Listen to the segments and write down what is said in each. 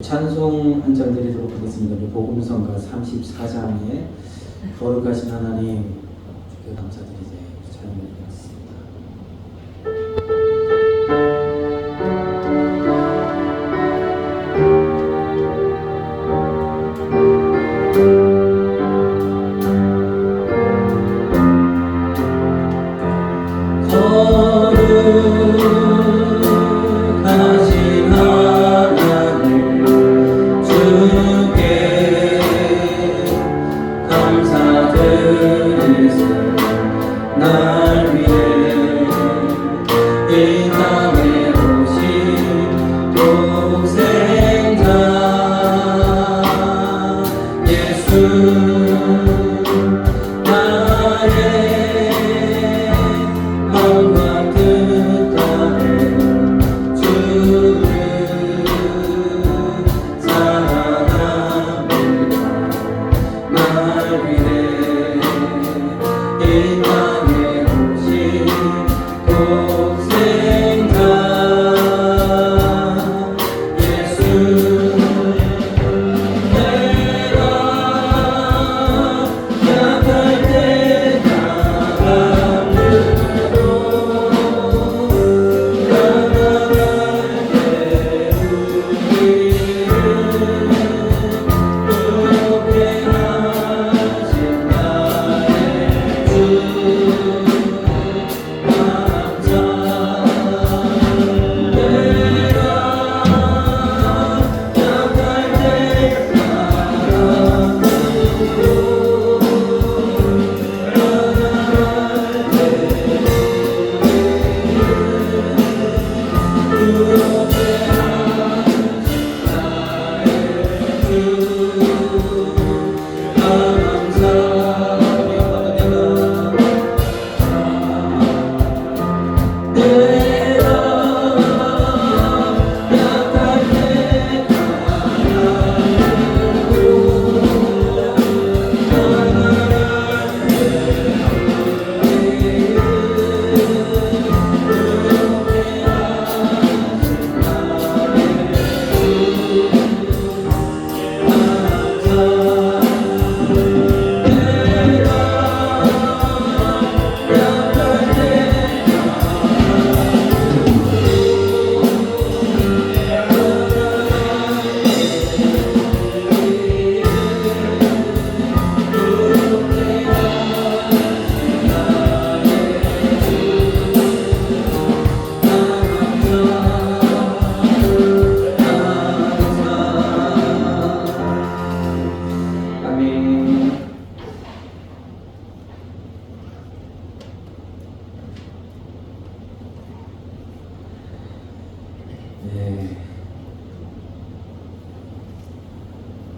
찬송 한 장 드리도록 하겠습니다. 복음성가 34장에 거룩하신 하나님 주께 감사드리세 찬양드리겠습니다.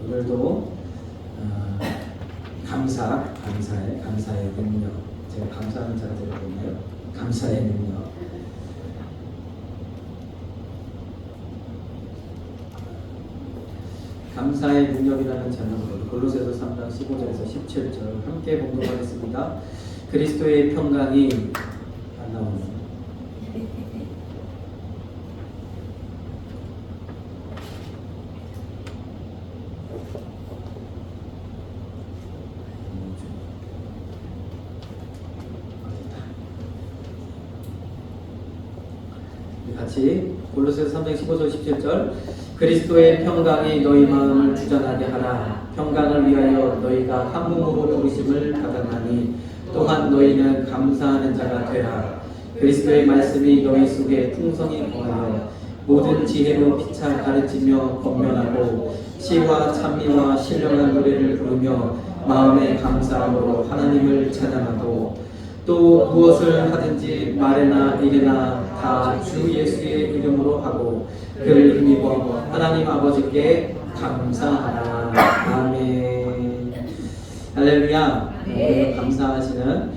오늘도 감사의 능력. 제가 감사하는 자들을 보면 감사의 능력. 감사의 능력이라는 제목으로 골로새서 3장 15절에서 17절 함께 봉독하겠습니다. 그리스도의 평강이 안 나오는 같이 골로새서 3장 15절 17절 그리스도의 평강이 너희 마음을 주전하게 하라. 평강을 위하여 너희가 한 몸으로 부르심을 받았나니 또한 너희는 감사하는 자가 되라. 그리스도의 말씀이 너희 속에 풍성히 거하여 모든 지혜로 피차 가르치며 권면하고 시와 찬미와 신령한 노래를 부르며 마음의 감사함으로 하나님을 찬양하고 또 무엇을 하든지 말이나 일이나 다 주 예수의 이름으로 하고 그를 힘입어 하나님 아버지께 감사하라. 아멘. 할렐루야. 오늘 감사하시는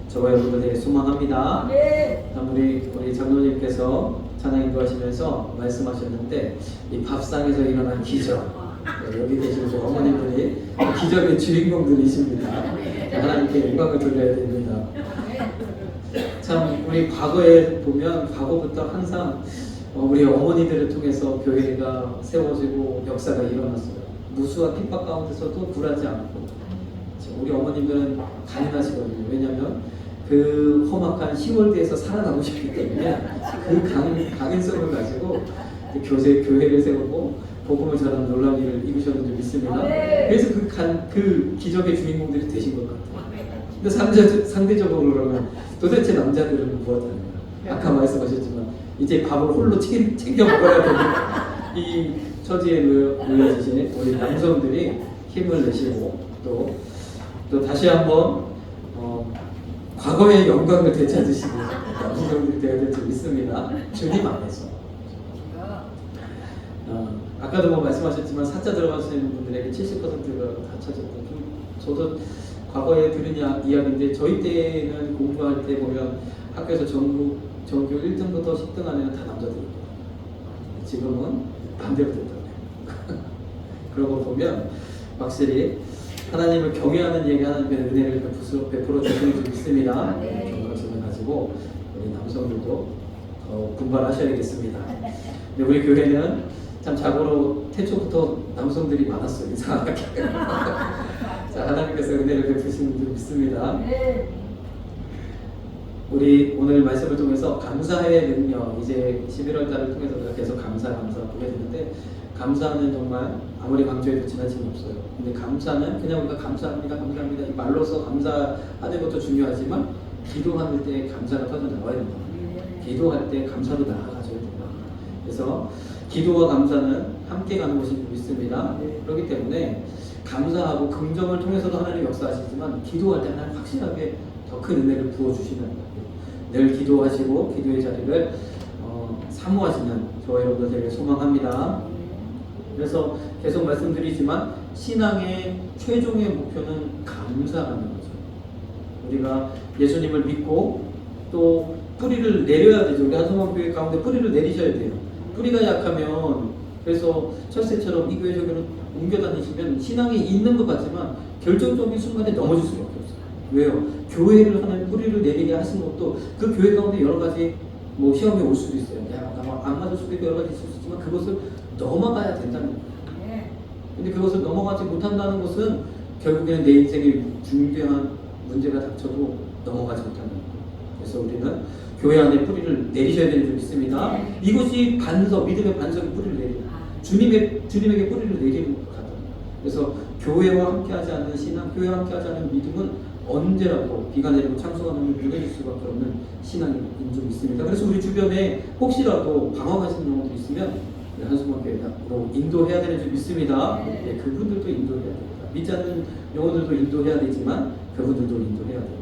저와 여러분들 되게 소망합니다. 우리 장로님께서 찬양 인도하시면서 말씀하셨는데 이 밥상에서 일어난 기적, 여기 계시는 저 어머님들이 기적의 주인공들이십니다. 하나님께 영광을 돌려야 됩니다. 참 우리 과거에 보면 과거부터 항상 우리 어머니들을 통해서 교회가 세워지고 역사가 일어났어요. 무수와 핍박 가운데서도 굴하지 않고 우리 어머님들은 가능하시거든요. 왜냐하면 그 험악한 10월대에서 살아나고 싶기 때문에 그 강인성을 가지고 교회를 세우고 복음을 전하는 놀라운 일을 이루셨는지 믿습니다. 그래서 그 기적의 주인공들이 되신 것 같아요. 근데 상대적으로 그러면 도대체 남자들은 무엇하는 거야? 아까 말씀하셨지만 이제 밥을 홀로 챙겨 먹어야 되는 이 처지에 놓여지신 우리 남성들이 힘을 내시고 또 다시 한번 과거의 영광을 되찾으시는 남성들이 되어야 될지 믿습니다. 주님 안에서. 아까도 뭐 말씀하셨지만 사자 들어가시는 분들에게 70%가 다 찾았고 저도 과거에 들은 이야기인데 저희 때는 공부할 때 보면 학교에서 전교 1등부터 10등 안에는 다 남자들이에요. 지금은 반대로 됐다고요. 그러고 보면 확실히 하나님을 경외하는 얘기 하나님의 은혜를 베풀어 주시는 줄 믿습니다. 경각심을 가지고 우리 남성들도 더 분발하셔야겠습니다. 근데 우리 교회는 참 자고로 태초부터 남성들이 많았어요. 이상하게. 자, 하나님께서 은혜를 베푸시는 줄 믿습니다. 우리 오늘 말씀을 통해서 감사의 능력, 이제 11월 달을 통해서 우리가 계속 감사 보게 되는데 감사는 정말 아무리 강조해도 지나침이 없어요. 근데 감사는 그냥 우리가 감사합니다 이 말로서 감사하는 것도 중요하지만 기도할 때 감사가 터져 나와야 된다. 기도할 때 감사로 나아가줘야 된다. 그래서 기도와 감사는 함께 가는 것이 믿습니다. 그렇기 때문에 감사하고 긍정을 통해서도 하나님 역사하시지만 기도할 때 하나님 확실하게 더 큰 은혜를 부어주시는 거예요. 늘 기도하시고 기도의 자리를 사모하시는 저와 여러분들 되게 소망합니다. 그래서 계속 말씀드리지만 신앙의 최종의 목표는 감사하는 거죠. 우리가 예수님을 믿고 또 뿌리를 내려야 되죠. 우리 한성원교회 가운데 뿌리를 내리셔야 돼요. 뿌리가 약하면 그래서 철새처럼 이 교회 저기로 옮겨 다니시면 신앙이 있는 것 같지만 결정적인 순간에 넘어질 수밖에 없어요. 왜요? 교회를 하나님 뿌리를 내리게 하신 것도 그 교회 가운데 여러 가지 뭐 시험이 올 수도 있어요. 안 맞을 수도 있고 여러 가지 있을 수 있지만 그것을 넘어가야 된다는 거예요. 근데 그것을 넘어가지 못한다는 것은 결국에는 내 인생에 중대한 문제가 닥쳐도 넘어가지 못하는 거예요. 그래서 우리는 교회 안에 뿌리를 내리셔야 되는 줄 믿습니다. 이것이 믿음의 반석의 뿌리를 내리는 주님에게 뿌리를 내리는 것 같아요. 그래서 교회와 함께하지 않는 신앙, 교회와 함께하지 않는 믿음은 언제라도 비가 내리고 창수가 나면 무너질 수밖에 없는 신앙인 줄 믿습니다. 그래서 우리 주변에 혹시라도 방황하시는 영혼들이 있으면 한수목교회로 인도해야 되는 줄 믿습니다. 네, 그분들도 인도해야 됩니다. 믿지 않는 영혼들도 인도해야 되지만 그분들도 인도해야 돼요.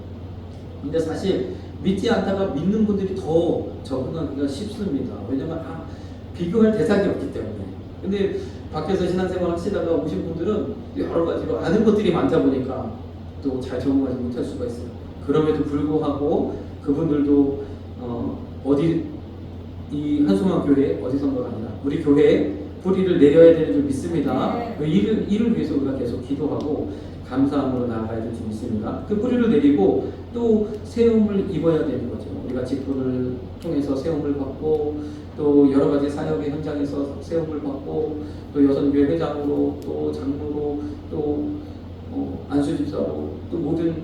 근데 사실 믿지 않다가 믿는 분들이 더 적응하기가 쉽습니다. 왜냐면 비교할 대상이 없기 때문에. 근데 밖에서 신앙생활 하시다가 오신 분들은 여러 가지로 아는 것들이 많다 보니까 또 잘 적응하지 못할 수가 있어요. 그럼에도 불구하고 그분들도 이 한수만 교회 어디선가가 아니라 우리 교회에 뿌리를 내려야 되는 줄 믿습니다. 그 일을 위해서 우리가 계속 기도하고 감사함으로 나아가야 될 줄 믿습니다. 그 뿌리를 내리고 또 세움을 입어야 되는 거죠. 우리가 직분을 통해서 세움을 받고 또 여러 가지 사역의 현장에서 세움을 받고 또 여선교회 회장으로 또 장로로 또 안수집사로 또 모든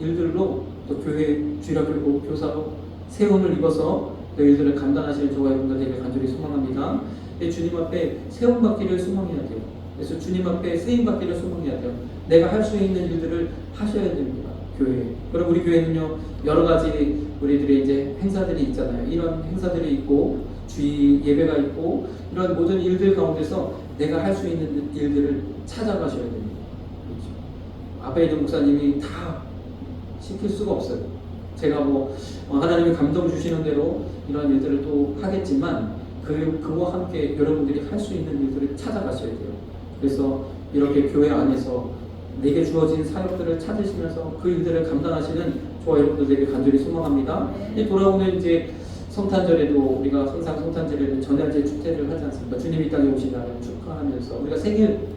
일들로 또 교회 주일학교 교사로 세움을 입어서 그 일들을 감당하시는 저와 여러분들에게 간절히 소망합니다. 주님 앞에 세움받기를 소망해야 돼요. 그래서 주님 앞에 쓰임받기를 소망해야 돼요. 내가 할 수 있는 일들을 하셔야 됩니다. 교회. 그럼 우리 교회는요 여러 가지 우리들의 이제 행사들이 있잖아요. 이런 행사들이 있고 주의 예배가 있고 이런 모든 일들 가운데서 내가 할 수 있는 일들을 찾아가셔야 됩니다. 그렇죠? 앞에 있는 목사님이 다 시킬 수가 없어요. 제가 하나님이 감동 주시는 대로 이런 일들을 또 하겠지만 그와 함께 여러분들이 할 수 있는 일들을 찾아가셔야 돼요. 그래서 이렇게 교회 안에서 내게 주어진 사역들을 찾으시면서 그 일들을 감당하시는 저와 여러분들에게 간절히 소망합니다. 돌아오는 이제 성탄절에도 우리가 항상 성탄절에는 전야제 축제를 하지 않습니까? 주님이 이 땅에 오신 날을 축하하면서 우리가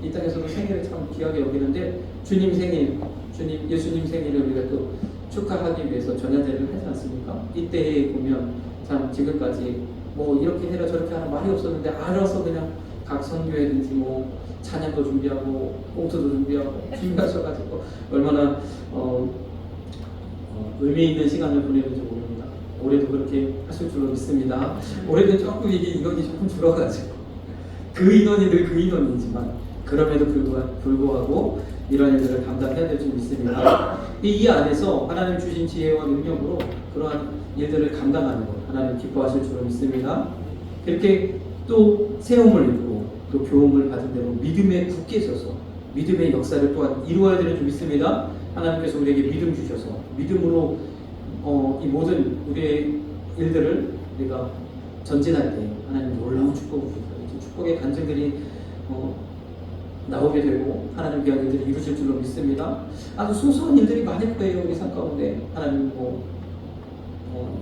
이 땅에서도 생일을 참 귀하게 여기는데 예수님 생일을 우리가 또 축하하기 위해서 전야제를 하지 않습니까? 이때에 보면 참 지금까지 뭐 이렇게 해라 저렇게 하라 말이 없었는데 알아서 그냥 각 선교회든지 뭐 찬양도 준비하고 꽁트도 준비하고 준비하셔가지고 얼마나 의미 있는 시간을 보내는지 모릅니다. 올해도 그렇게 하실 줄로 믿습니다. 올해는 조금 이게 인원이 조금 줄어가지고 그 인원이 늘 그 인원이지만 그럼에도 불구하고 이런 일들을 감당해야 될 줄 믿습니다. 이 안에서 하나님 주신 지혜와 능력으로 그러한 일들을 감당하는 것 하나님 기뻐하실 줄로 믿습니다. 이렇게 또 세움을 입고 또 교훈을 받은 대로 믿음에 굳게 서서 믿음의 역사를 또한 이루어야 되는 줄 믿습니다. 하나님께서 우리에게 믿음 주셔서 믿음으로 이 모든 우리의 일들을 우리가 전진할 때 하나님 놀라운 축복을 주셔서 축복의 간증들이 나오게 되고 하나님 귀한 일들이 이루실 줄로 믿습니다. 아주 소소한 일들이 많을 거예요. 우리 삶 가운데 하나님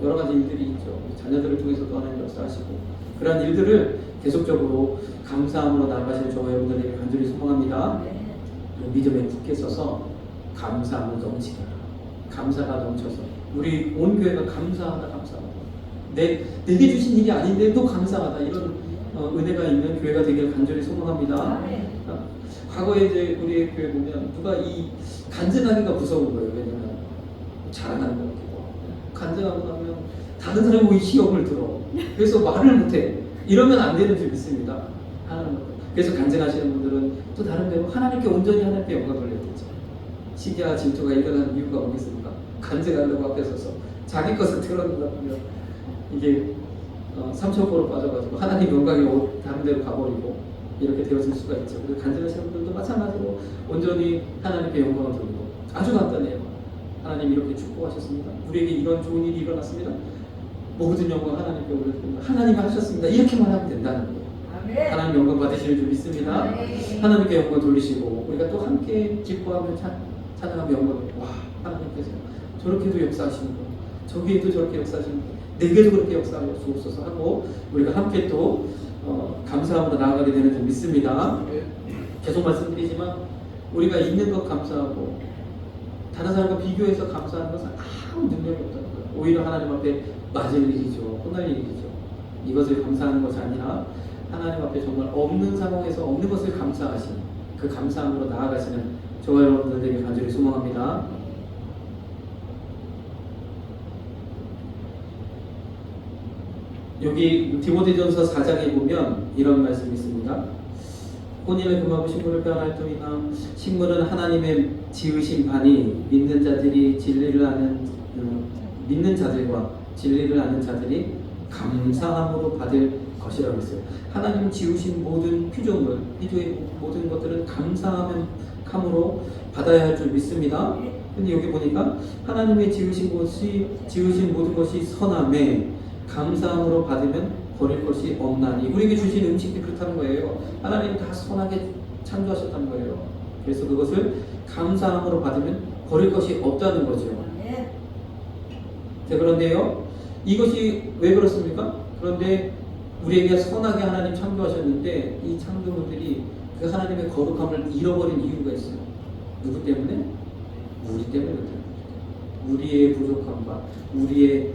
여러 가지 일들이 있죠. 자녀들을 통해서도 하나님 역사하시고 그러한 일들을 계속적으로 감사함으로 나아가시는 저와 여러분들에게 간절히 소망합니다. 믿음에 굳게 서서 감사함을 넘치게 감사가 넘쳐서 우리 온 교회가 감사하다 내게 주신 일이 아닌데도 감사하다 이런 은혜가 있는 교회가 되길 간절히 소망합니다. 과거에 이제 우리 교회 보면 누가 이 간증하기가 무서운 거예요. 왜냐면 자랑하는 것 같기도 간증하고 나면 다른 사람이 오히 시험을 들어. 그래서 말을 못해. 이러면 안 되는 줄 믿습니다. 그래서 간증하시는 분들은 또 다른 데로 하나님께 온전히 하나님께 영광을 돌려야겠죠. 시기와 질투가 일어나는 이유가 뭐겠습니까? 간증하려고 앞에 서서 자기 것을 드러낸다 보면 이게 삼천포로 빠져가지고 하나님 영광이 다른 데로 가버리고 이렇게 되어질 수가 있죠. 그리고 간증하시는 분들도 마찬가지로 온전히 하나님께 영광을 돌리고 아주 간단해요. 하나님 이렇게 축복하셨습니다. 우리에게 이런 좋은 일이 일어났습니다. 모든 영광 하나님께 올려드립니다. 하나님이 하셨습니다. 이렇게만 하면 된다는 거예요. 아멘. 하나님 영광 받으시는 줄 믿습니다. 아멘. 하나님께 영광 돌리시고 우리가 또 함께 기뻐하며 찬양하며 영광을 와 하나님께서 저렇게도 역사하시는 거 저기에도 저렇게 역사하시는 거 내게도 그렇게 역사하여 주옵소서 하고 우리가 함께 또 감사함으로 나아가게 되는 줄 믿습니다. 계속 말씀드리지만 우리가 있는 것 감사하고 다른 사람과 비교해서 감사하는 것은 아무 능력이 없다는 거예요. 오히려 하나님 앞에 맞을 일이죠. 혼날 일이죠. 이것을 감사하는 것이 아니라 하나님 앞에 정말 없는 상황에서 없는 것을 감사하시는 그 감사함으로 나아가시는 저와 여러분들에게 간절히 소망합니다. 여기 디모데전서 4장에 보면 이런 말씀이 있습니다. 혼인을 금하고 식물을 빼앗을 터이나 식물은 하나님의 지으신 반이 믿는 자들과 진리를 아는 자들이 감사함으로 받을 것이라고 했어요. 하나님 지으신 모든 피조물, 피조의 모든 것들은 감사함으로 받아야 할 줄 믿습니다. 근데 여기 보니까 하나님의 지으신 모든 것이 선함에 감사함으로 받으면 버릴 것이 없나니 우리에게 주신 음식이 그렇다는 거예요. 하나님 다 선하게 창조하셨다는 거예요. 그래서 그것을 감사함으로 받으면 버릴 것이 없다는 거죠. 자, 그런데요 이것이 왜 그렇습니까? 그런데 우리에게 선하게 하나님 창조하셨는데 이 창조물들이 그 하나님의 거룩함을 잃어버린 이유가 있어요. 누구 때문에? 우리 때문에. 우리의 부족함과 우리의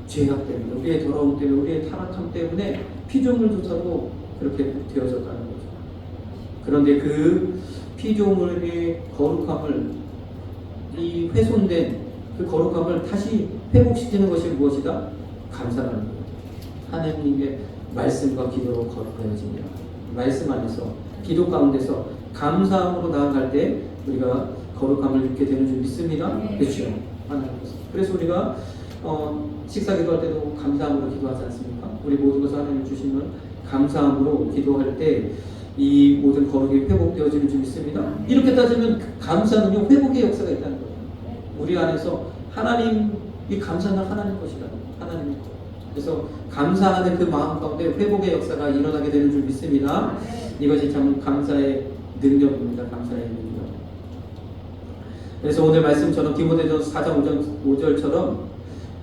죄악 때문에, 우리의 더러움 때문에, 우리의 타락함 때문에 피조물조차도 그렇게 되어졌다는 거죠. 그런데 그 피조물의 거룩함을 이 훼손된 그 거룩함을 다시 회복시키는 것이 무엇이다? 감사라는 거예요. 하나님의 말씀과 기도로 거룩해집니다. 말씀 안에서 기도 가운데서 감사함으로 나아갈 때 우리가 거룩함을 입게 되는 줄 믿습니다. 그렇죠? 하나님께서. 그래서 우리가 식사 기도할 때도 감사함으로 기도하지 않습니까? 우리 모든 것을 하나님 주시는 감사함으로 기도할 때 이 모든 거룩이 회복되어지는 줄 믿습니다. 이렇게 따지면 감사는요 회복의 역사가 있다는 거예요. 우리 안에서 이 감사는 하나님 것이다. 하나님 것. 그래서 감사하는 그 마음 가운데 회복의 역사가 일어나게 되는 줄 믿습니다. 이것이 참 감사의 능력입니다. 감사의 능력. 그래서 오늘 말씀처럼 디모데전서 4장 5절처럼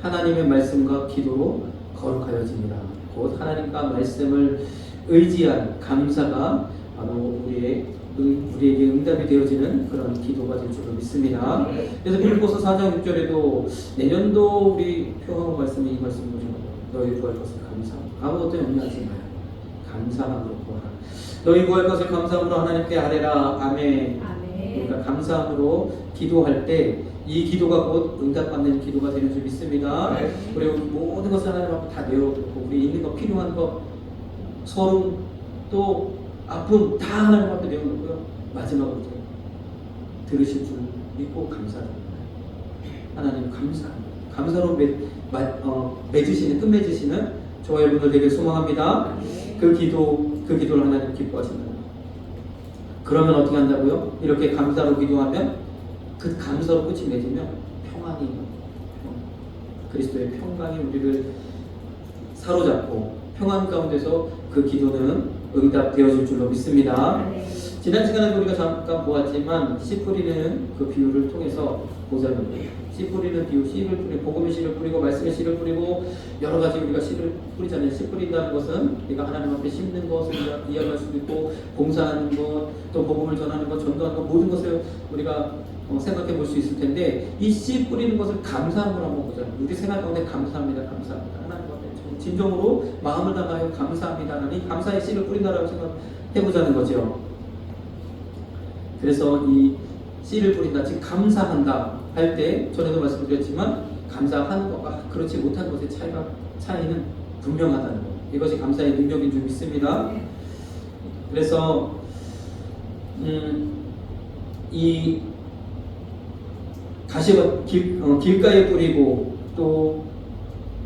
하나님의 말씀과 기도로 거룩하여집니다. 곧 하나님과 말씀을 의지한 감사가 바로 우리에게 응답이 되어지는 그런 기도가 될 줄로 믿습니다. 그래서 빌립보서 4장 6절에도 내년도 우리 표하고 말씀이 이 말씀이죠. 너희 구할 것을 감사함으로. 아무것도 염려하지 마요. 감사함으로 구하라. 너희 구할 것을 감사함으로 하나님께 아뢰라. 아멘. 그러니까 감사함으로 기도할 때 이 기도가 곧 응답받는 기도가 되는 줄 믿습니다. 그리고 모든 것을 하나님 앞에 다 내어놓고 우리 있는 거 필요한 거 서름 또 아픔 다 하나님 앞에 내어놓고요. 마지막으로 들으실 줄 믿고 감사합니다. 하나님 감사로 맺으시는 끝맺으시는 저와 여러분들 되게 소망합니다. 그 기도를 하나님 기뻐하신다. 그러면 어떻게 한다고요? 이렇게 감사로 기도하면 그 감사로 끝이 맺으면 평안이 그리스도의 평강이 우리를 사로잡고 평안 가운데서 그 기도는 응답되어질 줄로 믿습니다. 지난 시간에 우리가 잠깐 보았지만 씨 뿌리는 그 비유를 통해서 보자면 씨 뿌리는 비유, 씨를 뿌리고 복음의 씨를 뿌리고 말씀의 씨를 뿌리고 여러 가지 우리가 씨를 뿌리잖아요. 씨 뿌린다는 것은 우리가 하나님 앞에 심는 것을 이야기할 수도 있고 봉사하는 것, 또 복음을 전하는 것, 전도하는 것 모든 것을 우리가 생각해 볼 수 있을 텐데 이 씨 뿌리는 것을 감사함으로 한번 보자. 우리 생활 가운데 감사합니다. 감사합니다. 하나님 앞에 진정으로 마음을 담아요. 감사합니다. 하나님 감사의 씨를 뿌린다라고 생각해 보자는 거죠. 그래서 이 씨를 뿌린다, 즉 감사한다 할 때 전에도 말씀드렸지만 감사하는 것과 그렇지 못한 것의 차이는 분명하다는 것. 이것이 감사의 능력인 줄 믿습니다. 그래서 이 길가에 뿌리고 또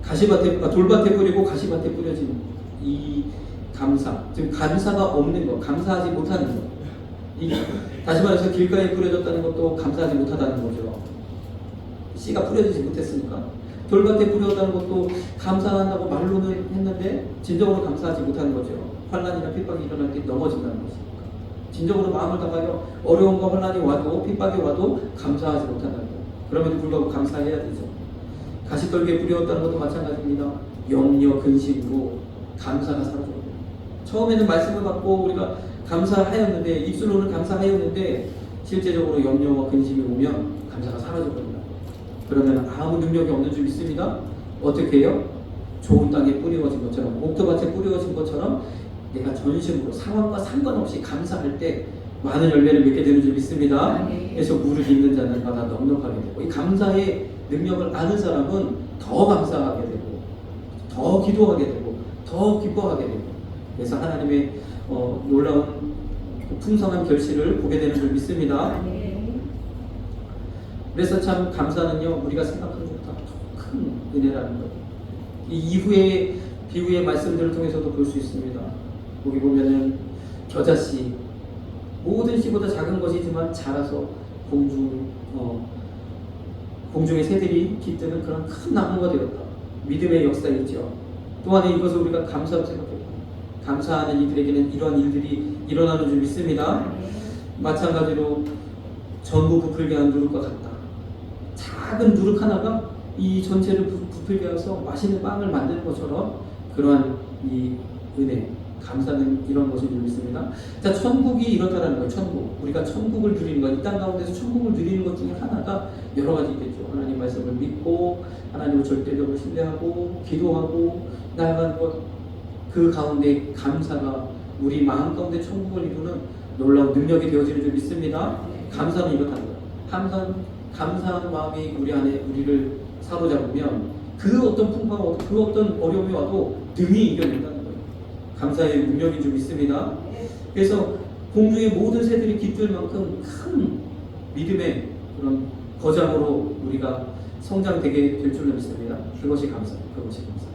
돌밭에 뿌리고 가시밭에 뿌려진 이 감사, 즉 감사가 없는 것, 감사하지 못하는 것. 다시 말해서 길가에 뿌려졌다는 것도 감사하지 못하다는 거죠. 씨가 뿌려지지 못했으니까. 돌밭에 뿌려졌다는 것도 감사한다고 말로는 했는데 진정으로 감사하지 못하는 거죠. 환난이나 핍박이 일어날 때 넘어진다는 것이니까. 진정으로 마음을 다하여 어려움과 환난이 와도 핍박이 와도 감사하지 못한다는 것. 그럼에도 불구하고 감사해야 되죠. 가시떨기에 뿌려졌다는 것도 마찬가지입니다. 염려, 근심으로 감사가 사라져요. 처음에는 말씀을 받고 우리가 감사하였는데 입술로는 감사하였는데 실제적으로 염려와 근심이 오면 감사가 사라져버립니다. 그러면 아무 능력이 없는 줄 믿습니다. 어떻게 해요? 좋은 땅에 뿌려진 것처럼 옥토밭에 뿌려진 것처럼 내가 전심으로 상황과 상관없이 감사할 때 많은 열매를 맺게 되는 줄 믿습니다. 그래서 무릇 있는 자는 마다 넉넉하게 되고 이 감사의 능력을 아는 사람은 더 감사하게 되고 더 기도하게 되고 더 기뻐하게 되고 그래서 하나님의 놀라운 풍성한 결실을 보게 되는 줄 믿습니다. 그래서 참 감사는요 우리가 생각하는 것보다 더 큰 은혜라는 거예요. 이 이후의 비유의 말씀들을 통해서도 볼 수 있습니다. 거기 보면은 겨자씨 모든 씨보다 작은 것이지만 자라서 공중의 새들이 깃드는 그런 큰 나무가 되었다. 믿음의 역사이죠. 또한 이것을 우리가 감사로 생각해요. 감사하는 이들에게는 이런 일들이 일어나는 줄 믿습니다. 마찬가지로 전부 부풀게 한 누룩과 같다. 작은 누룩 하나가 이 전체를 부풀게 해서 맛있는 빵을 만드는 것처럼 그러한 이 은혜, 감사는 이런 것인 줄 믿습니다. 자, 천국이 이렇다라는 거예요. 천국. 우리가 천국을 누리는 것, 이 땅 가운데서 천국을 누리는 것 중에 하나가 여러 가지 있겠죠. 하나님 말씀을 믿고 하나님을 절대적으로 신뢰하고 기도하고 나아가는 것, 그 가운데 감사가 우리 마음 가운데 천국을 이루는 놀라운 능력이 되어지는 줄 믿습니다. 감사는 이렇다는 거예요. 감사하는 마음이 우리 안에 우리를 사로잡으면 그 어떤 풍파와 그 어떤 어려움이 와도 등이 이겨낸다는 거예요. 감사의 능력인 줄 믿습니다. 그래서 공중의 모든 새들이 깃들 만큼 큰 믿음의 그런 거장으로 우리가 성장되게 될 줄로 믿습니다. 그것이 감사입니다. 그것이 감사.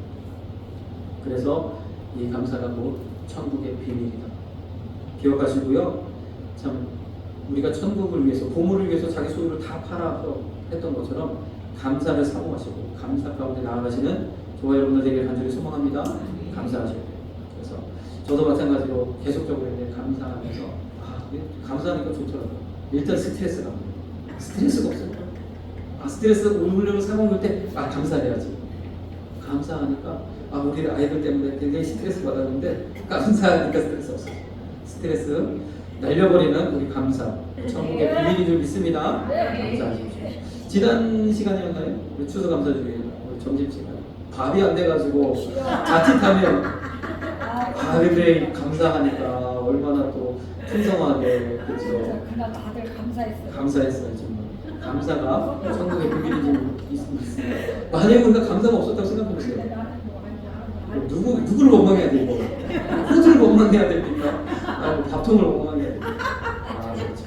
그래서 이 감사가 곧 천국의 비밀이다. 기억하시고요. 참 우리가 천국을 위해서 보물을 위해서 자기 소유를 다 팔아서 했던 것처럼 감사를 사모하시고 감사 가운데 나아가시는 저와 여러분들 되길 간절히 소망합니다. 감사하셔야 돼요. 그래서 저도 마찬가지로 계속적으로 이제 감사하면서 감사하니까 좋더라고요. 일단 스트레스가 없어요. 스트레스가 없어요. 스트레스 울려고 상황일 때 감사해야지. 감사하니까 우리 아이들 때문에 굉장히 스트레스 받았는데 감사하니까 스트레스 없어요. 스트레스 날려버리는 우리 감사, 천국의 비밀인 줄 믿습니다. 감사하십시오. 지난 시간이었나요? 우리 추수감사주일 점심시간 밥이 안 돼가지고 자칫하면 근데 감사하니까 얼마나 또 풍성하게 그렇죠. 그날 다들 감사했어요. 감사했어요 정말. 감사가 천국의 비밀이 좀 있습니다. 만약에 우리가 감사가 없었다고 생각해보세요. 누구를 원망해야 돼 이거? 호주를 원망해야 됩니까? 밥통을 원망해야 됩니까? 그렇죠.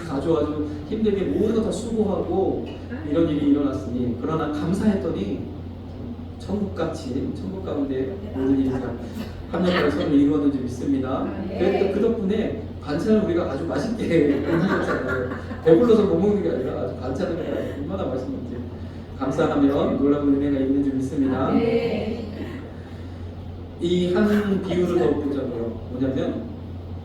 다 아주 힘들게 모든 거 다 수고하고 이런 일이 일어났으니 그러나 감사했더니 천국 가운데 모든 일이 다 합력하여 서로 이루어진 줄 믿습니다. 그래서 그 덕분에 반찬을 우리가 아주 맛있게 먹었잖아요. 배불러서 못 먹는 게 아니라 아주 반찬을 얼마나 맛있는지 감사하면 놀라운 은혜가 있는 줄 믿습니다. 이 한 비유를 더 보자고요. 뭐냐면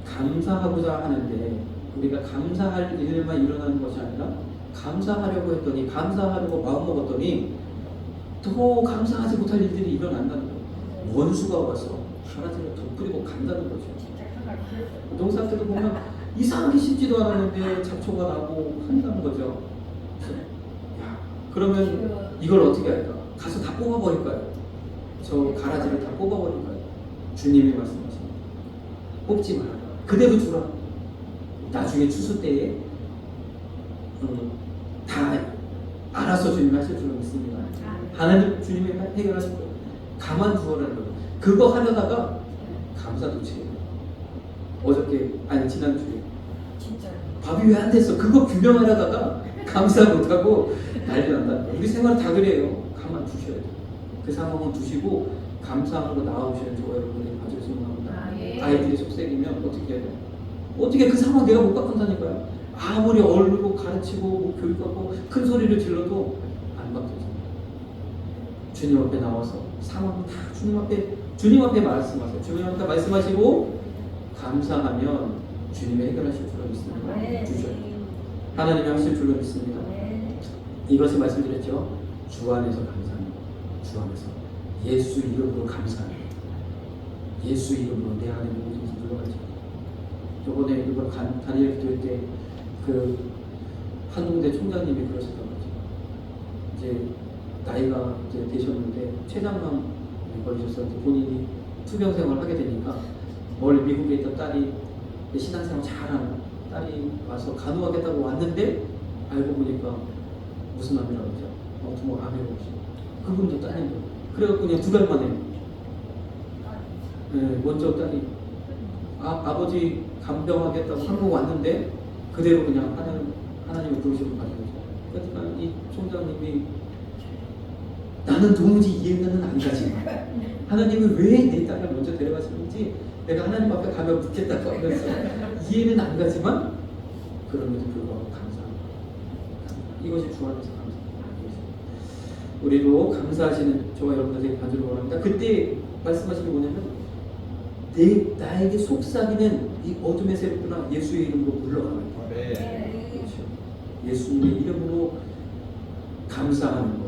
감사하고자 하는데 우리가 감사할 일만 일어나는 것이 아니라 감사하려고 했더니 감사하려고 마음먹었더니 더 감사하지 못할 일들이 일어난다는 거예요. 원수가 와서 하나님을 덧뿌리고 간다는 거죠. 농사 때도 보면 이상하게 심지도 않았는데 잡초가 나고 한다는 거죠. 그러면 이걸 어떻게 할까? 가서 다 뽑아버릴까요? 저 가라지를 다 뽑아버릴까요? 주님이 말씀하십니다. 뽑지 마라. 그대로 두라. 나중에 추수 때에 다 알아서 주님이 하실 줄 믿습니다. 하나님 주님이 해결하실 거예요. 가만 두어라는 거예요. 그거 하려다가 감사도 치고 지난주에 밥이 왜 안 됐어? 그거 규명하려다가 감사 못하고 난리 난다는 거예요. 우리 생활 다 그래요. 가만 두셔야 돼요. 그 상황은 두시고 감사함으로 나아오시는 저와 여러분이 아주 소망합니다. 아이들이 속색이면 어떻게 해야 돼요? 어떻게 그 상황 내가 못 바꾼다니까요. 아무리 얼르고 가르치고 뭐 교육하고 큰 소리를 질러도 안 바뀌어요. 주님 앞에 나와서 상황 다 주님 앞에 말씀하세요. 주님 앞에 말씀하시고 감사하면 주님이 해결하실 줄로 믿습니다. 주셔요. 하나님이 하실 줄로 믿습니다. 이것을 말씀드렸죠. 주 안에서 감사합니다. 주 안에서 예수 이름으로 감사합니다. 예수 이름으로 내 안에 모든 것이 들어가죠. 저번에 이번 다니엘 기도회 때 그 한동대 총장님이 그러셨던 거죠. 이제 나이가 이제 되셨는데 췌장암 걸리셔서 본인이 투병 생활을 하게 되니까 원래 미국에 있던 딸이 신앙생활 잘하는 딸이 와서 간호하겠다고 왔는데 알고 보니까 무슨 암이라고 그러죠? 뭐 암이라고 그러죠. 그분도 딸인데 그래갖고 그냥 2달 만에 먼저 딸이 아버지 간병하겠다고 한국 왔는데 그대로 그냥 하나님을 부르시고 가는 거죠. 그러니까 이 총장님이 나는 도무지 이해는 안 가지만 하나님이 왜 내 딸을 먼저 데려가시는지 내가 하나님 앞에 가면 묻겠다고 하면서 이해는 안 가지만 그럼에도 불구하고 감사합니다. 이것이 주 안에서 감사합니다. 우리도 감사하시는 저와 여러분들에게 간절히 원합니다. 그때 말씀하신 게 뭐냐면 나에게 속삭이는 이 어둠의 세력들아 예수의 이름으로 물러가는 거예요. 그렇죠. 예수님의 이름으로 감사하는 것.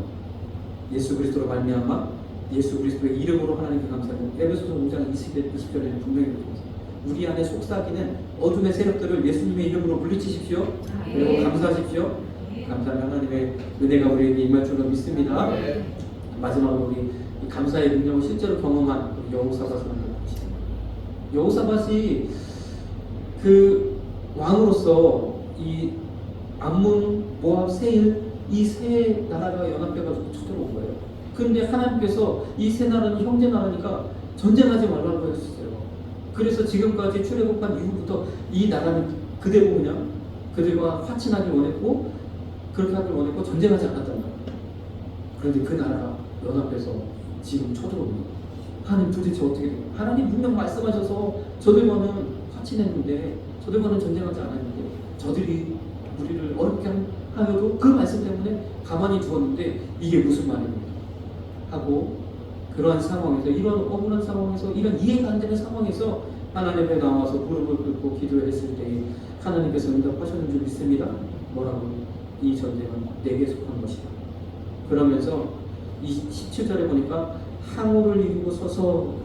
예수 그리스도로 말미암아 예수 그리스도의 이름으로 하나님께 감사하는 에베소서 5장 20절에는 분명히 그렇습니다. 우리 안에 속삭이는 어둠의 세력들을 예수님의 이름으로 물리치십시오. 그리고 감사하십시오. 감사하는 하나님의 은혜가 우리에게 임할 줄로 믿습니다. 마지막으로 우리 감사의 능력을 실제로 경험한 여호사밧을 만나봅시다. 여호사밧이 그 왕으로서 이 암몬, 모압, 세일 이 세 나라가 연합해가지고 쳐들어온 거예요. 그런데 하나님께서 이 세 나라는 형제 나라니까 전쟁하지 말라고 했었어요. 그래서 지금까지 출애굽한 이후부터 이 나라는 그대로 그냥 그들과 화친하길 원했고 그렇게 하길 원했고 전쟁하지 않았단 말이에요. 그런데 그 나라가 연합해서 지금 쳐들어오는 거예요. 하나님 도대체 어떻게 돼요? 하나님 분명 말씀하셔서 저들과는 화친했는데 저들과는 전쟁하지 않았는데 저들이 우리를 어렵게 하여도 그 말씀 때문에 가만히 두었는데 이게 무슨 말입니까? 하고 그러한 상황에서 이런 억울한 상황에서 이런 이해가 안 되는 상황에서 하나님 앞에 나와서 무릎을 꿇고 기도했을 때 하나님께서 응답하셨는 줄 믿습니다. 뭐라고? 이 전쟁은 내게 속한 것이다. 그러면서 이 17절에 보니까 항우를 이루고 서서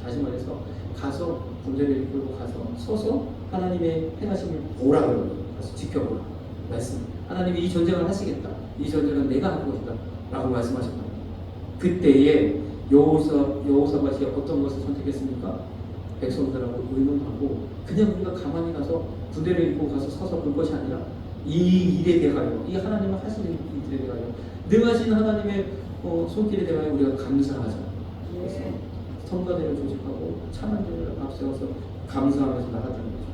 다시 말해서 가서 군대를 이끌고 가서 서서 하나님의 행하심을 보라 그러고 가서 지켜보라 말씀. 하나님이 이 전쟁을 하시겠다. 이 전쟁은 내가 할 것이다 라고 말씀하셨다. 그때에 여호사밧이 어떤 것을 선택했습니까? 백성들하고 의논하고 그냥 우리가 가만히 가서 부대를 입고 가서 서서 볼 것이 아니라 이 일에 대하여, 이 하나님은 하시는 일에 대하여, 능하신 하나님의 손길에 대하여 우리가 감사하자. 그래서 성가대를 조직하고 찬양대를 앞세워서 감사하면서 나갔다는 거죠.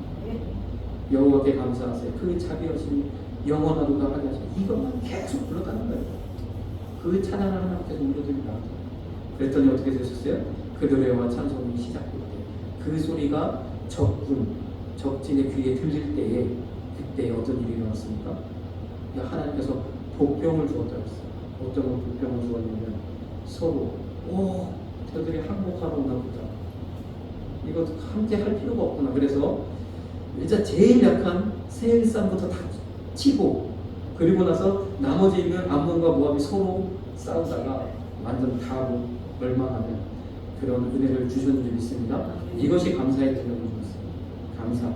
여호와께 감사하세요. 그 자비하심이 영원하도다 하게 하시고 이것만 계속 불렀다는 거예요. 그 찬양을 하나님께서 울려드린다. 그랬더니 어떻게 되셨어요? 그 노래와 찬송이 시작될 때 그 소리가 적진의 귀에 들릴 때에 그때 어떤 일이 일어났습니까? 하나님께서 복병을 주었다 했어요. 어떤 복병을 주었냐면 서로 저들이 항복하러 오나 보다. 이거 함께 할 필요가 없구나. 그래서 일단 제일 약한 세일산부터 다 치고 그리고 나서 나머지 있는 암몬과 모압이 서로 싸우다가 완전 다 멸망하는 그런 은혜를 주셨는 줄 믿습니다. 이것이 감사의 기능을 주었어요. 감사.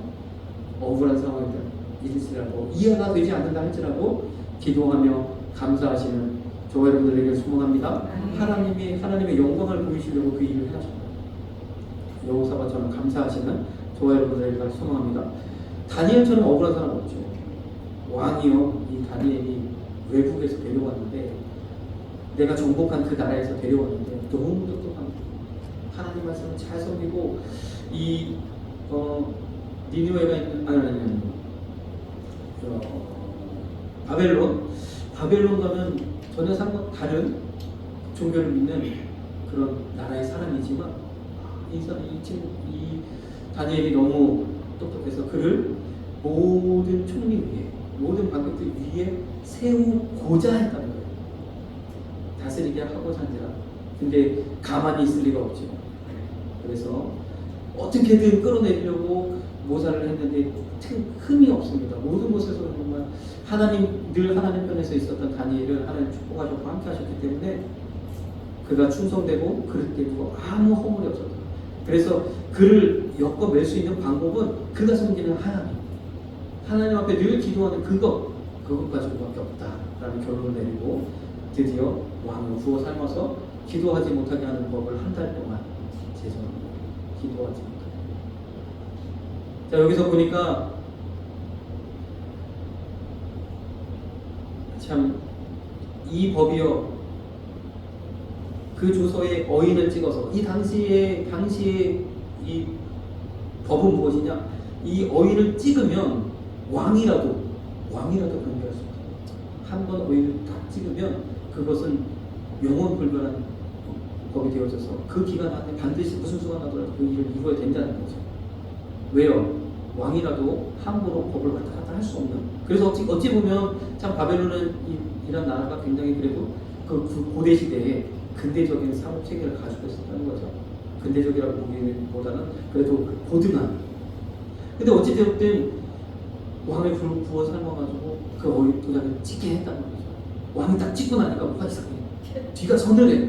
억울한 상황이다 일일지라도 이해가 되지 않는다 할지라도 기도하며 감사하시는 저와 여러분들에게 소망합니다. 하나님의 영광을 보이시려고 그 일을 해하셨다. 여호사밧처럼 감사하시는 저와 여러분들에게 소망합니다. 다니엘처럼 억울한 사람 없죠. 왕이요, 이 다니엘이 외국에서 데려왔는데 내가 정복한 그 나라에서 데려왔는데 너무 똑똑합니다. 하나님 말씀을 잘 섬기고 이 니느웨가 있는 바벨론 가면 전혀 다른 종교를 믿는 그런 나라의 사람이지만 이 다니엘이 너무 똑똑해서 그를 모든 총리 위에 모든 관객들 위에 세우고자 했다는 거예요. 다스리게 하고자 한지라. 근데 가만히 있을 리가 없죠. 그래서 어떻게든 끌어내리려고 모사를 했는데 흠이 없습니다. 모든 곳에서 정말 늘 하나님 편에서 있었던 다니엘을 하나님 축복하셨고 함께 하셨기 때문에 그가 충성되고 그릇되고 아무 허물이 없었다. 그래서 그를 엮어맬 수 있는 방법은 그가 섬기는 하나님 앞에 늘 기도하는 그것 가지고밖에 없다라는 결론을 내리고 드디어 왕을 구워 삶아서 기도하지 못하게 하는 법을 한 달 동안 제정합니다. 기도하지 못하게. 자, 여기서 보니까 참 이 법이요, 그 조서에 어인을 찍어서 이 당시에 이 법은 무엇이냐? 이 어인을 찍으면 왕이라도 변경할 수 있다. 한 번 어인을 딱 찍으면 그것은 영원 불변한 법이 되어져서 그 기간 안에 반드시 무슨 수가 나더라도 그 일을 이루어야 된다는 거죠. 왜요? 왕이라도 함부로 법을 왔다 갔다 할 수 없는. 그래서 어찌 보면 참 바벨론이라는 나라가 굉장히 그래도 그 고대 시대에 근대적인 사법 체계를 가지고 있었다는 거죠. 근대적이라고 보기보다는 그래도 고등한. 근데 어찌되었든 왕을 구워 삶아가지고 그 어린 도장을 찍게 했다는 거죠. 왕이 딱 찍고 나니까 뭐가 이상해. 뒤가 서늘해.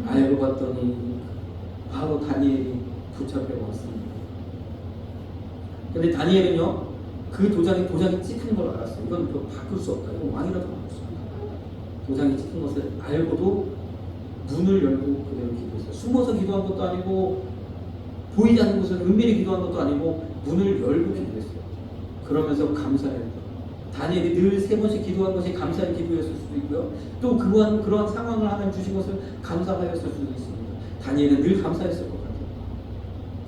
알고 봤더니 바로 다니엘이 붙잡혀 왔습니다. 근데 다니엘은요, 그 도장이 찍힌 걸 알았어요. 이건 바꿀 수 없다. 이건 왕이라도 바꿀 수 없다. 도장이 찍힌 것을 알고도 문을 열고 그대로 기도했어요. 숨어서 기도한 것도 아니고 보이지 않는 곳에서 은밀히 기도한 것도 아니고 문을 열고 기도했어요. 그러면서 감사해요. 다니엘이 늘 3번씩 기도한 것이 감사의 기도였을 수도 있고요. 또 그러한 상황을 하나님 주신 것을 감사하였을 수도 있습니다. 다니엘은 늘 감사했을 것 같아요.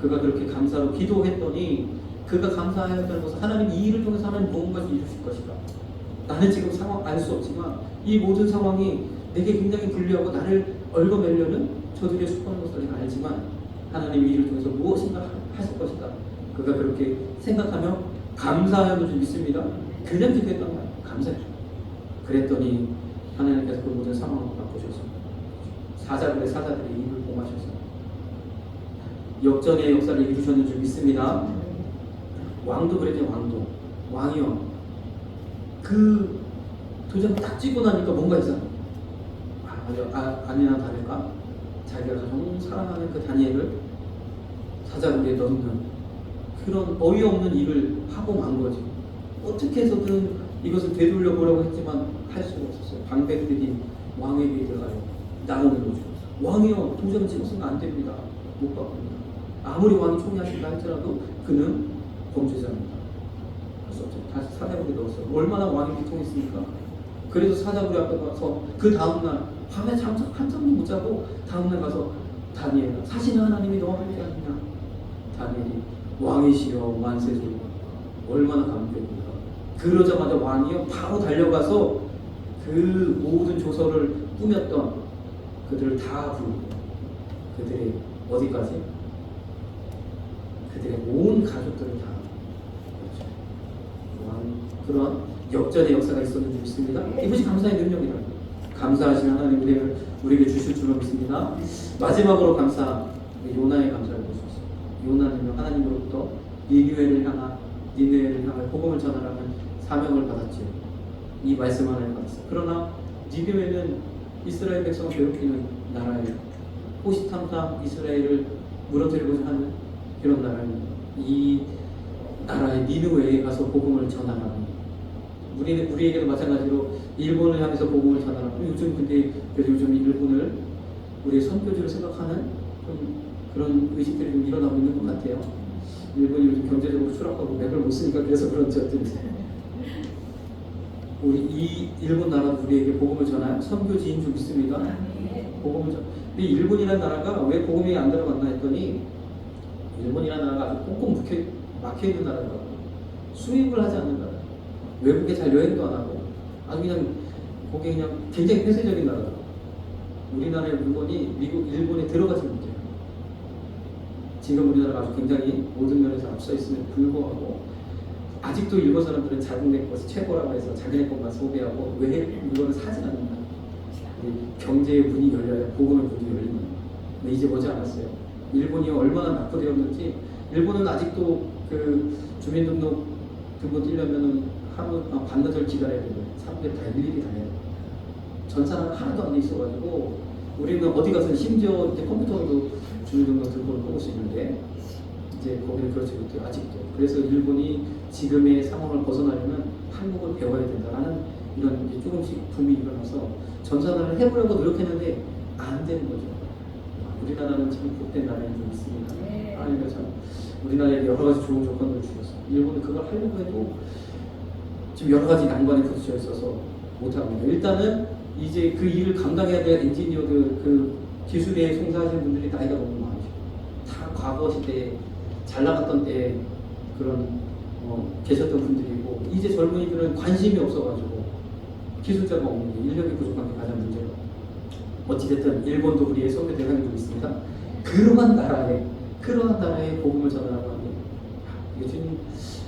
그가 그렇게 감사로 기도했더니 그가 감사하였다는 것은 하나님 이 일을 통해서 하나님 무언가를 이루실 것이다. 나는 지금 상황 알 수 없지만 이 모든 상황이 내게 굉장히 불리하고 나를 얽어매려는 저들의 수고하는 것을 내가 알지만 하나님이 이 일을 통해서 무엇인가 하실 것이다. 그가 그렇게 생각하며 감사하였는 줄 믿습니다. 그냥 기도했던 거예요. 감사해요. 그랬더니 하나님께서 그 모든 상황을 바꾸셔서 사자들의 입을 봉하셔서 역전의 역사를 이루셨는 줄 믿습니다. 왕도 그랬죠. 왕이요, 그 도장 딱 찍고 나니까 뭔가 이상해. 아니나 다를까 자기가 가장 사랑하는 그 다니엘을 사자굴에 넣는 그런 어이없는 일을 하고 만 거지. 어떻게 해서든 이것을 되돌려 보려고 했지만 할 수가 없었어요. 방백들이 왕에게 들어가요. 나오는 거죠. 왕이요, 도장 찍어서는 안 됩니다. 못 바꿉니다. 아무리 왕이 총리하신다 할지라도 그는 범죄자입니다. 그래서 다시 사자굴에 넣었어요. 얼마나 왕이 비통했습니까? 그래서 사자굴 앞에 가서 그 다음날 밤에 한잠도 못 자고 다음날 가서 다니엘, 사신 하나님이 너와 함께 하느냐. 다니엘이 왕이시여 만세주, 얼마나 감격입니다. 그러자마자 왕이요 바로 달려가서 그 모든 조서를 꾸몄던 그들을 다 부르고 그들의 어디까지? 그들의 온 가족들을 다 그런 역전의 역사가 있었는지 믿습니다. 이것이 감사의 능력이라는 거예요. 감사하시는 하나님 우리에게 주실 줄로 믿습니다. 마지막으로 감사, 요나의 감사를 볼 수 있어요. 요나는 하나님으로부터 니느웨를 향한 복음을 전하라는 사명을 받았지요. 이 말씀 하나를 받았어요. 그러나 니느웨는 이스라엘 백성을 괴롭히는 나라예요. 호시탐탐 이스라엘을 무너뜨리고자 하는 그런 나라입니다. 이 나라의 니느웨에 가서 복음을 전하라는, 우리에게도 마찬가지로 일본을 향해서 복음을 전하라는. 요즘 근데 요즘 일본을 우리의 선교지로 생각하는 그런 의식들이 좀 일어나고 있는 것 같아요. 일본이 요즘 경제적으로 추락하고 맥을 못 쓰니까 그래서 그런지 어쩐지. 우리 이 일본 나라도 우리에게 복음을 전하여 선교지인 줄 믿습니다. 복음을 전. 근데 일본이라는 나라가 왜 복음이 안 들어갔나 했더니 일본이라는 나라가 아주 꽁꽁 막혀 있는 나라가 수입을 하지 않는 나라. 외국에 잘 여행도 안 하고 아주 그냥 거기 그냥 굉장히 폐쇄적인 나라다. 우리나라의 물건이 일본에 들어가지 못해요. 지금 우리나라가 아주 굉장히 모든 면에서 앞서 있음에도 불구하고 아직도 일본 사람들은 자국내 것이 최고라고 해서 자기네 것만 소비하고 외국 물건을 사진 않는다. 경제의 문이 열려야 복음의 문이 열리는. 근데 이제 오지 않았어요. 일본이 얼마나 낙후되었는지. 일본은 아직도 그 주민등록 등본 뛰려면은 하루 반나절 기다려야 돼요. 사람들이 다 일일이 다 해요. 전사는 하나도 안 돼 있어가지고 우리는 어디 가서 심지어 이제 컴퓨터로도 주민등록 등본을 뽑을 수 있는데 이제 거기는 그렇지 못해요. 아직도. 그래서 일본이 지금의 상황을 벗어나려면 한국을 배워야 된다라는 이런 이제 조금씩 붐이 일어나서 전산을 해보려고 노력했는데 안 되는 거죠. 우리나라는 참 복된 나라인 줄 믿습니다. 아니면 참 우리나라에 여러 가지 좋은 조건들을 주셨어요. 일본은 그걸 하려고 해도 지금 여러 가지 난관에 부딪혀 있어서 못하고 있어요. 일단은 이제 그 일을 감당해야 될 엔지니어들, 그 기술에 종사하시는 분들이 나이가 너무 많으셔. 다 과거 시대에 잘 나갔던 때 그런 계셨던 분들이고 이제 젊은이들은 관심이 없어가지고 기술자가 없는 게 인력이 부족한 게 가장 문제고 어찌됐든 일본도 우리의 선교 대상이 좀 있습니다. 그러한 나라에 복음을 전하라고 하는데 이게 주님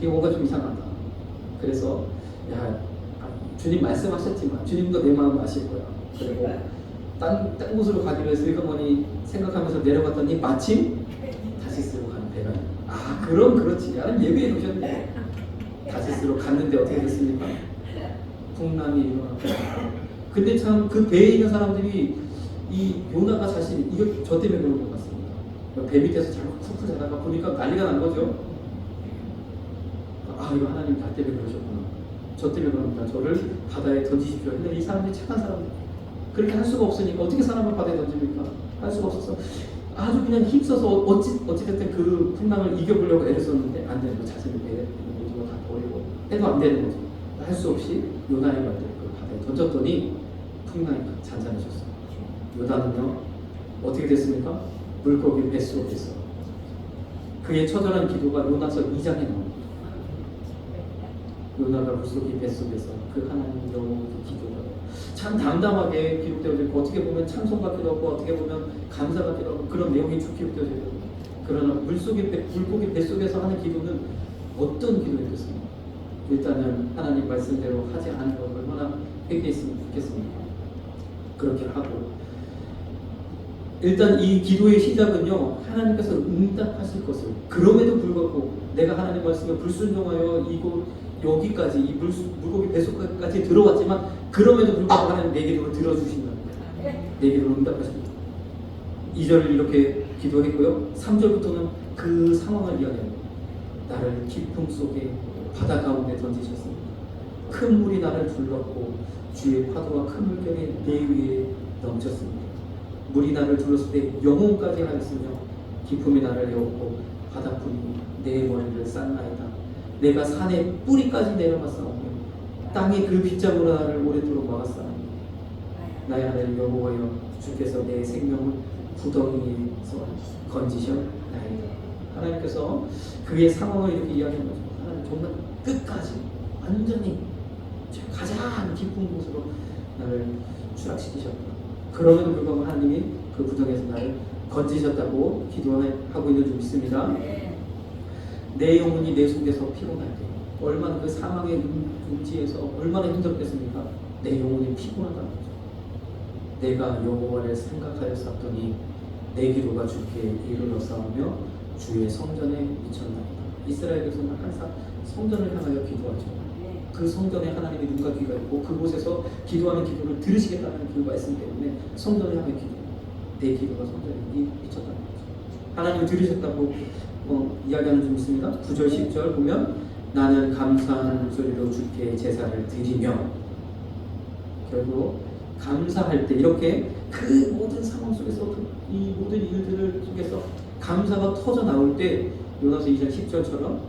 이거 뭔가 좀 이상하다. 그래서 주님 말씀하셨지만 주님도 내 마음을 아실 거야. 그리고 딴 곳으로 가기로 해서 슬그머니 생각하면서 내려갔더니 마침 다시스로 가는 배가 그럼 그렇지. 나는 예배에 오셨네. 다시스로 갔는데 어떻게 됐습니까? 풍랑이 일어나고. 근데 참 그 배에 있는 사람들이 이 요나가 사실 이거 저 때문에 그런 것 같습니다. 배 밑에서 잘못 쿵쿵 자다가 보니까 난리가 난 거죠. 이거 하나님 나 때문에 그러셨구나. 저 때문에 그럽니다. 저를 바다에 던지십시오. 근데 이 사람들이 착한 사람들. 그렇게 할 수가 없으니까 어떻게 사람을 바다에 던집니까? 할 수가 없어서 아주 그냥 힘써서 어찌됐든 그 풍랑을 이겨보려고 애를 썼는데 안 되는 거. 자신의 배에 모든 거 다 버리고 해도 안 되는 거죠. 할 수 없이 요나의 말대로 그 바다에 던졌더니 풍랑이 잔잔해졌어요. 요나는요 어떻게 됐습니까? 물고기 뱃속에서 그의 처절한 기도가 요나서 2장에 나옵니다. 요나가 물고기 뱃속에서 그 하나님 여호와의 기도가 참 담담하게 기록되어져 있고 어떻게 보면 찬송 같기도 하고 어떻게 보면 감사 같기도 하고 그런 내용이 쭉 기록되어져 있거든요. 그러나 물고기 뱃속에서 하는 기도는 어떤 기도였겠습니까? 일단은 하나님 말씀대로 하지 않은 것 얼마나 회개했으면 좋겠습니까? 그렇게 하고 일단 이 기도의 시작은요 하나님께서 응답하실 것을 그럼에도 불구하고 내가 하나님 말씀에 불순종하여 여기까지 이 물고기 뱃속까지 들어왔지만 그럼에도 불구하고 하나님 내 기도를 들어주신다. 내 기도를 응답하십니다. 2절을 이렇게 기도했고요. 3절부터는 그 상황을 이야기합니다. 나를 깊음 속에 바다 가운데 던지셨습니다. 큰 물이 나를 둘렀고 주의 파도와 큰 물결이 내 위에 넘쳤습니다. 물이 나를 둘렀을 때 영혼까지 하였으며 기품이 나를 에웠고 바닷불이 내 머리를 쌌나이다. 내가 산의 뿌리까지 내려갔사오며 땅이 그 빗장으로 나를 오랫도록 막았사오니 나의 하나님 여호와여 주께서 내 생명을 구덩이에서 건지셨나이다. 하나님께서 그의 상황을 이렇게 이야기하는 거죠. 하나님 정말 끝까지 완전히 가장 깊은 곳으로 나를 추락시키셨다. 그럼에도 불구하고 하나님이 그 구덩이에서 나를 건지셨다고 기도하고 있는 줄 믿습니다. 내 영혼이 내 속에서 피곤할 때 얼마나 그 사망의 음지에서 얼마나 힘들었겠습니까? 내 영혼이 피곤하다는 거죠. 내가 여호와를 생각하였었더니 내 기도가 주께 이르렀사오며 주의 성전에 미쳤나이다. 이스라엘에서는 항상 성전을 향하여 기도하죠. 그 성전에 하나님의 눈과 귀가 있고 그곳에서 기도하는 기도를 들으시겠다는 그 말씀 때문에 성전을 향해 기도. 내 기도가 성전에 미쳤다는 거죠. 하나님을 들으셨다고 이야기하는 좀 있습니다. 9절 10절 보면 나는 감사하는 목소리로 주께 제사를 드리며, 결국 감사할 때 이렇게 그 모든 상황 속에서 이 모든 일들을 속에서 감사가 터져 나올 때 요나서 2장 10절처럼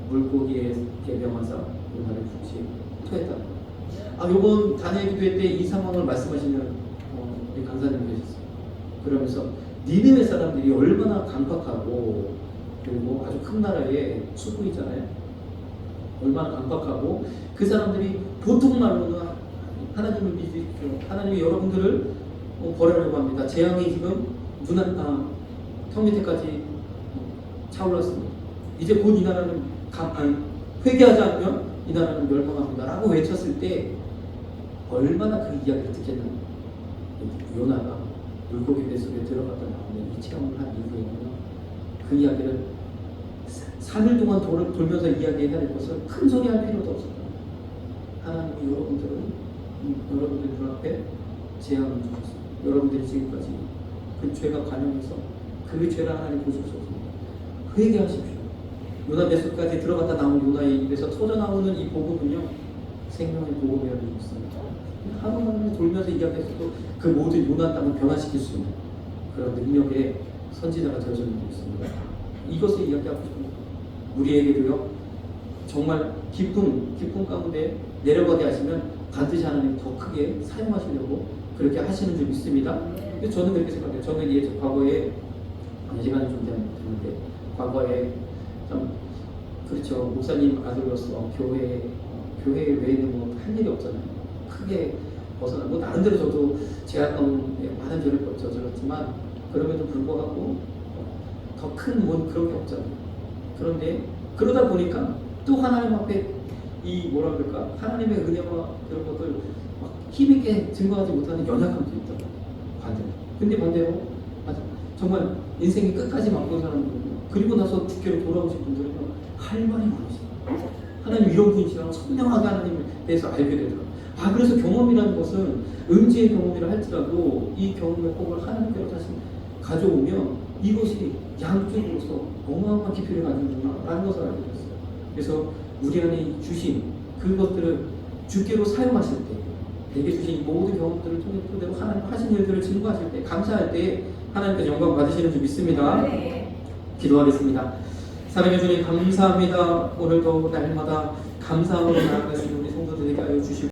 물고기에 개명하사 요나를 죽지 토했다. 요번 다니엘 기도회 때 이 상황을 말씀하시는 우리 강사님 계셨어요. 그러면서 니느웨 사람들이 얼마나 강박하고 그리고 아주 큰 나라의 수부이잖아요. 얼마나 강박하고 그 사람들이 보통 말로는 하나님을 믿으십시오. 하나님이 여러분들을 벌하려고 합니다. 재앙이 지금 턱 밑에까지 차올랐습니다. 이제 곧 이 나라는 회개하지 않으면 이 나라는 멸망합니다 라고 외쳤을 때 얼마나 그 이야기를 듣겠나. 요나가 물고기 뱃속에 들어갔다 나오는 이 체험을 한 이후에는 그 이야기를 3일 동안 돌면서 이야기해야 될 것을 큰 소리 할 필요도 없었다. 하나님이 여러분들 눈앞에 재앙을 주셨습니다. 여러분들이 지금까지 그 죄가 관영해서 그 죄를 하나님 보실 수 없습니다. 회개하십시오. 요나 뱃속까지 들어갔다 나온 요나의 입에서 터져나오는 이 복음은요, 생명의 복음이라고 믿습니다. 하루만에 돌면서 이야기해서도 그 모든 요나 땅을 변화시킬 수 있는 그런 능력의 선지자가 되어졌는 게 있습니다. 이것을 이야기하고 싶습니다. 우리에게도요, 정말 기쁨 가운데 내려가게 하시면 반드시 하나님 더 크게 사용하시려고 그렇게 하시는 줄 믿습니다. 저는 그렇게 생각해요. 저는 과거에 시간이 좀 됐는데 과거에 좀 그렇죠. 목사님 아들로서 교회 외에는 할 일이 없잖아요. 크게 벗어나 나름대로 저도 제약 가운데 많은 죄를 저질렀지만 그럼에도 불구하고 더 큰 그런 게 없잖아요. 그런데 그러다 보니까 또 하나님 앞에 하나님의 은혜와 그런 것들 막 힘있게 증거하지 못하는 연약함도 있다. 근데 반대로 정말 인생이 끝까지 맛본 사람들, 그리고 나서 주께로 돌아오신 분들은 할 말이 많으시다. 하나님 이런 분이시라고 선명하게 하나님에 대해서 알게 되더라고요. 그래서 경험이라는 것은 음지의 경험이라 할지라도 이 경험의 폭을 하나님께로 다시 가져오면 이것이 양쪽으로서 어마어마한 깊이를 가지는구나라는 것을 알게 됐어요. 그래서 우리 안에 주신 그것들을 주께로 사용하실 때, 내게 주신 모든 경험들을 토대로 하나님 하신 일들을 증거하실 때, 감사할 때 하나님께서 영광 받으시는 줄 믿습니다. 기도하겠습니다. 사랑해 주님 감사합니다. 오늘도 날마다 감사함으로 나아가시는 우리 성도들에게 하여 주시고